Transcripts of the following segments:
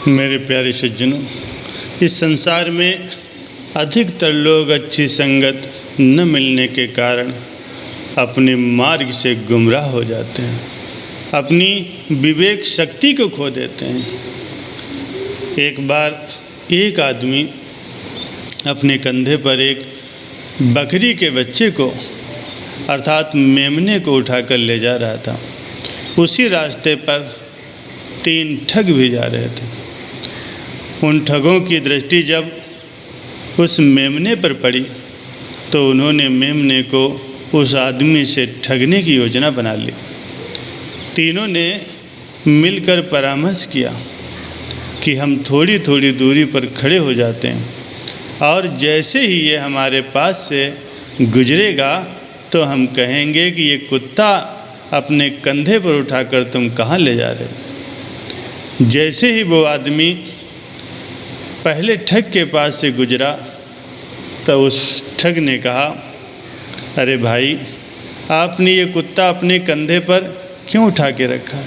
मेरे प्यारे सज्जनों, इस संसार में अधिकतर लोग अच्छी संगत न मिलने के कारण अपने मार्ग से गुमराह हो जाते हैं, अपनी विवेक शक्ति को खो देते हैं। एक बार एक आदमी अपने कंधे पर एक बकरी के बच्चे को अर्थात मेमने को उठाकर ले जा रहा था। उसी रास्ते पर 3 ठग भी जा रहे थे। उन ठगों की दृष्टि जब उस मेमने पर पड़ी तो उन्होंने मेमने को उस आदमी से ठगने की योजना बना ली। तीनों ने मिलकर परामर्श किया कि हम थोड़ी थोड़ी दूरी पर खड़े हो जाते हैं और जैसे ही ये हमारे पास से गुजरेगा तो हम कहेंगे कि ये कुत्ता अपने कंधे पर उठाकर तुम कहाँ ले जा रहे हो। जैसे ही वो आदमी पहले ठग के पास से गुजरा तो उस ठग ने कहा, अरे भाई, आपने ये कुत्ता अपने कंधे पर क्यों उठा के रखा?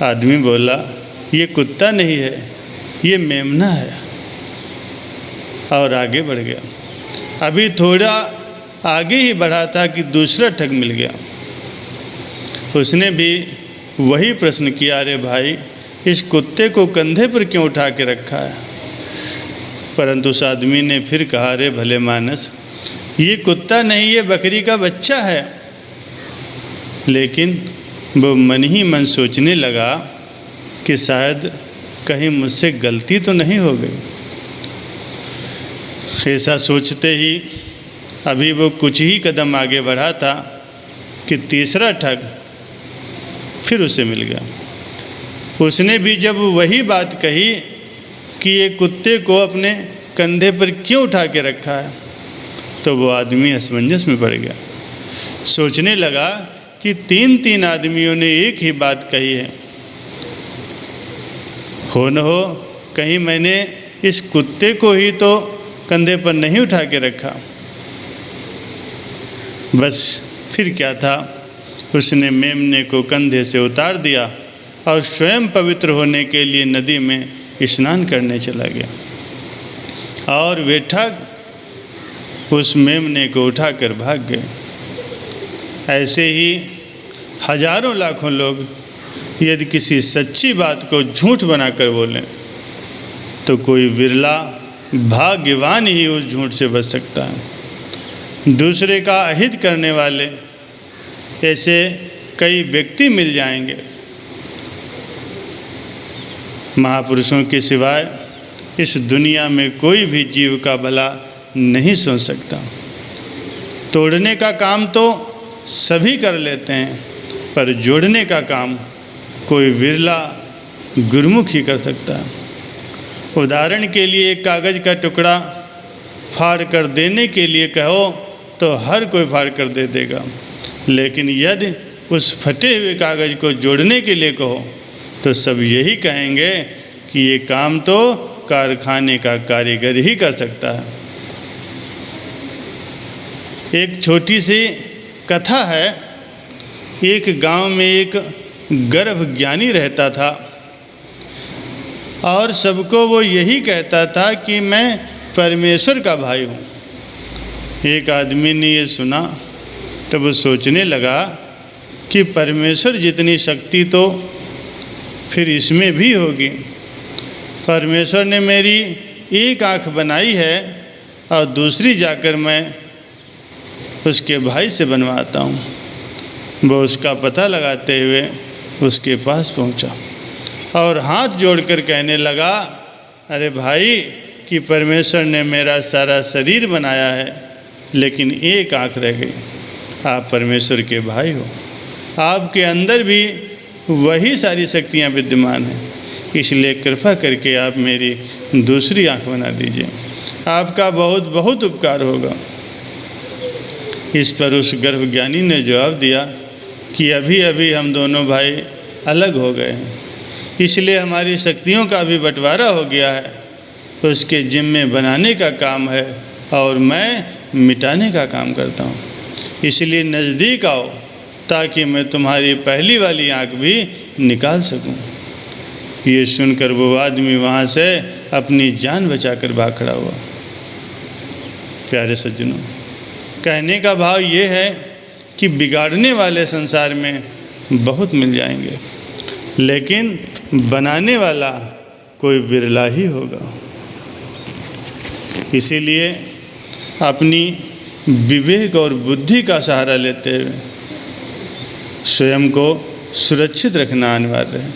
आदमी बोला, ये कुत्ता नहीं है, ये मेमना है, और आगे बढ़ गया। अभी थोड़ा आगे ही बढ़ा था कि दूसरा ठग मिल गया। उसने भी वही प्रश्न किया, अरे भाई, इस कुत्ते को कंधे पर क्यों उठा के रखा है? परंतु उस आदमी ने फिर कहा, अरे भले मानस, ये कुत्ता नहीं, ये बकरी का बच्चा है। लेकिन वो मन ही मन सोचने लगा कि शायद कहीं मुझसे गलती तो नहीं हो गई। ऐसा सोचते ही अभी वो कुछ ही कदम आगे बढ़ा था कि तीसरा ठग फिर उसे मिल गया। उसने भी जब वही बात कही कि ये कुत्ते को अपने कंधे पर क्यों उठा के रखा है, तो वो आदमी असमंजस में पड़ गया। सोचने लगा कि 3 आदमियों ने एक ही बात कही है, हो न हो कहीं मैंने इस कुत्ते को ही तो कंधे पर नहीं उठा के रखा। बस फिर क्या था, उसने मेमने को कंधे से उतार दिया और स्वयं पवित्र होने के लिए नदी में स्नान करने चला गया। और वे ठग उस मेमने को उठाकर भाग गए। ऐसे ही हजारों लाखों लोग यदि किसी सच्ची बात को झूठ बनाकर बोलें तो कोई विरला भाग्यवान ही उस झूठ से बच सकता है। दूसरे का अहित करने वाले ऐसे कई व्यक्ति मिल जाएंगे। महापुरुषों के सिवाय इस दुनिया में कोई भी जीव का भला नहीं सोच सकता। तोड़ने का काम तो सभी कर लेते हैं, पर जोड़ने का काम कोई विरला गुरमुख ही कर सकता है। उदाहरण के लिए एक कागज़ का टुकड़ा फाड़ कर देने के लिए कहो तो हर कोई फाड़ कर दे देगा, लेकिन यदि उस फटे हुए कागज़ को जोड़ने के लिए कहो तो सब यही कहेंगे कि ये काम तो कारखाने का कारीगर ही कर सकता है। एक छोटी सी कथा है। एक गांव में एक गर्भज्ञानी रहता था और सबको वो यही कहता था कि मैं परमेश्वर का भाई हूँ। एक आदमी ने ये सुना तब वो सोचने लगा कि परमेश्वर जितनी शक्ति तो फिर इसमें भी होगी। परमेश्वर ने मेरी एक आँख बनाई है और दूसरी जाकर मैं उसके भाई से बनवाता हूँ। वो उसका पता लगाते हुए उसके पास पहुँचा और हाथ जोड़कर कहने लगा, अरे भाई, कि परमेश्वर ने मेरा सारा शरीर बनाया है लेकिन एक आँख रह गई। आप परमेश्वर के भाई हो, आपके अंदर भी वही सारी शक्तियाँ विद्यमान हैं, इसलिए कृपा करके आप मेरी दूसरी आँख बना दीजिए, आपका बहुत बहुत उपकार होगा। इस पर उस गर्भज्ञानी ने जवाब दिया कि अभी अभी हम दोनों भाई अलग हो गए हैं, इसलिए हमारी शक्तियों का भी बंटवारा हो गया है। उसके जिम्मे बनाने का काम है और मैं मिटाने का काम करता हूँ। इसलिए नज़दीक आओ ताकि मैं तुम्हारी पहली वाली आँख भी निकाल सकूं। ये सुनकर वो आदमी वहाँ से अपनी जान बचाकर भाग खड़ा हुआ। प्यारे सज्जनों, कहने का भाव ये है कि बिगाड़ने वाले संसार में बहुत मिल जाएंगे, लेकिन बनाने वाला कोई विरला ही होगा। इसीलिए अपनी विवेक और बुद्धि का सहारा लेते हुए स्वयं को सुरक्षित रखना अनिवार्य है।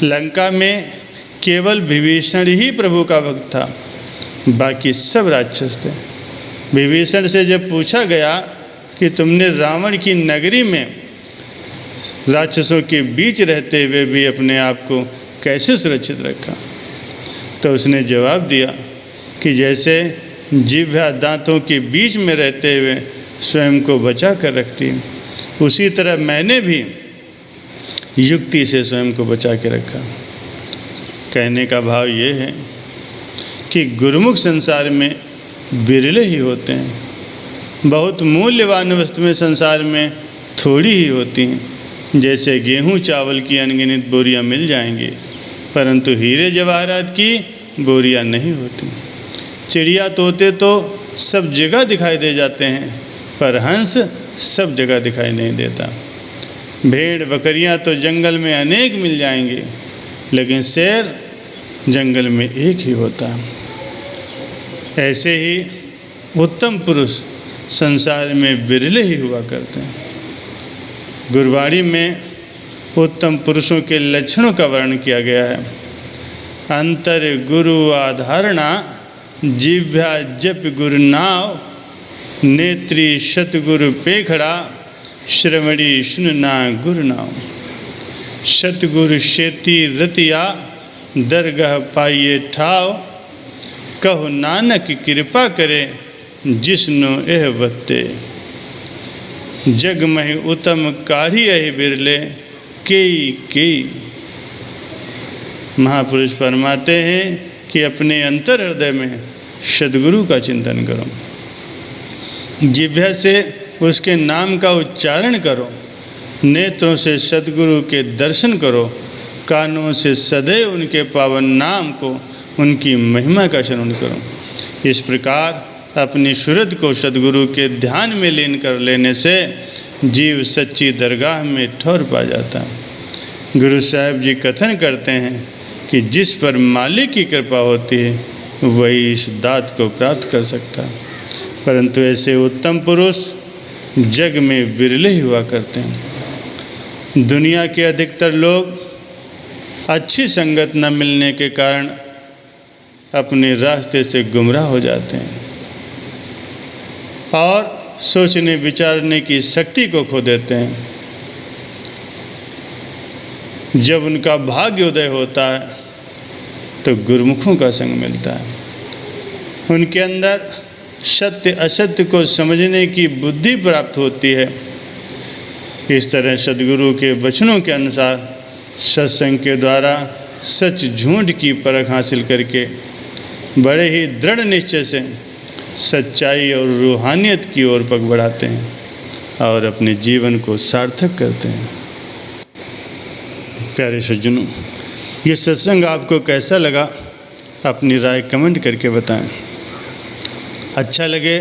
लंका में केवल विभीषण ही प्रभु का भक्त था, बाकी सब राक्षस थे। विभीषण से जब पूछा गया कि तुमने रावण की नगरी में राक्षसों के बीच रहते हुए भी अपने आप को कैसे सुरक्षित रखा, तो उसने जवाब दिया कि जैसे जिह्वा दांतों के बीच में रहते हुए स्वयं को बचा कर रखती, उसी तरह मैंने भी युक्ति से स्वयं को बचा के रखा। कहने का भाव ये है कि गुरुमुख संसार में बिरले ही होते हैं। बहुत मूल्यवान वस्तुएं संसार में थोड़ी ही होती हैं। जैसे गेहूं चावल की अनगिनत बोरियां मिल जाएंगी, परंतु हीरे जवाहरात की बोरियां नहीं होती। चिड़िया तोते तो सब जगह दिखाई दे जाते हैं, पर हंस सब जगह दिखाई नहीं देता। भेड़ बकरियां तो जंगल में अनेक मिल जाएंगे, लेकिन शेर जंगल में एक ही होता है। ऐसे ही उत्तम पुरुष संसार में बिरले ही हुआ करते हैं। गुरबाणी में उत्तम पुरुषों के लक्षणों का वर्णन किया गया है। अंतर गुरु आधारणा, जिह्वा जप गुरु नाव, नेत्री सतगुरु पेखड़ा, श्रवणी सुनना गुरु नाव। सतगुरु शेती रतिया, दरगाह पाइए ठाव, कहो नानक कृपा करे, जिसनो एह बत्ते। जग महि उत्तम काढ़ी अहि बिरले, केई केई। महापुरुष फरमाते हैं कि अपने अंतर हृदय में सद्गुरु का चिंतन करो, जिह्वा से उसके नाम का उच्चारण करो, नेत्रों से सद्गुरु के दर्शन करो, कानों से सदैव उनके पावन नाम को, उनकी महिमा का श्रवण करो। इस प्रकार अपनी सूरत को सद्गुरु के ध्यान में लीन कर लेने से जीव सच्ची दरगाह में ठौर पा जाता है। गुरु साहिब जी कथन करते हैं कि जिस पर मालिक की कृपा होती है वही इस दात को प्राप्त कर सकता है, परंतु ऐसे उत्तम पुरुष जग में विरले ही हुआ करते हैं। दुनिया के अधिकतर लोग अच्छी संगत न मिलने के कारण अपने रास्ते से गुमराह हो जाते हैं और सोचने विचारने की शक्ति को खो देते हैं। जब उनका भाग्य उदय होता है तो गुरुमुखों का संग मिलता है। उनके अंदर सत्य असत्य को समझने की बुद्धि प्राप्त होती है। इस तरह सद्गुरु के वचनों के अनुसार सत्संग के द्वारा सच झूठ की परख हासिल करके बड़े ही दृढ़ निश्चय से सच्चाई और रूहानियत की ओर पग बढ़ाते हैं और अपने जीवन को सार्थक करते हैं। प्यारे सज्जनों, ये सत्संग आपको कैसा लगा अपनी राय कमेंट करके बताएं। अच्छा लगे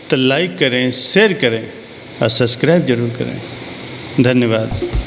तो लाइक करें, शेयर करें और सब्सक्राइब जरूर करें। धन्यवाद।